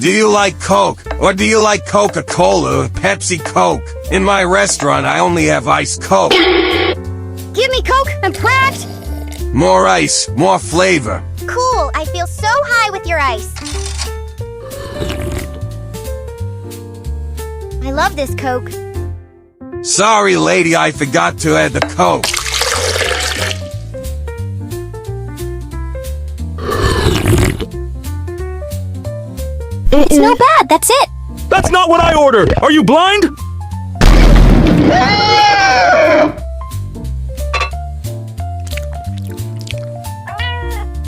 Do you like Coke? Or do you like Coca-Cola or Pepsi Coke? In my restaurant, I only have iced Coke. Give me Coke, I'm prepped! More ice, more flavor. Cool, I feel so high with your ice. I love this Coke. Sorry, lady, I forgot to add the Coke. It's no bad, that's it. That's not what I ordered! Are you blind?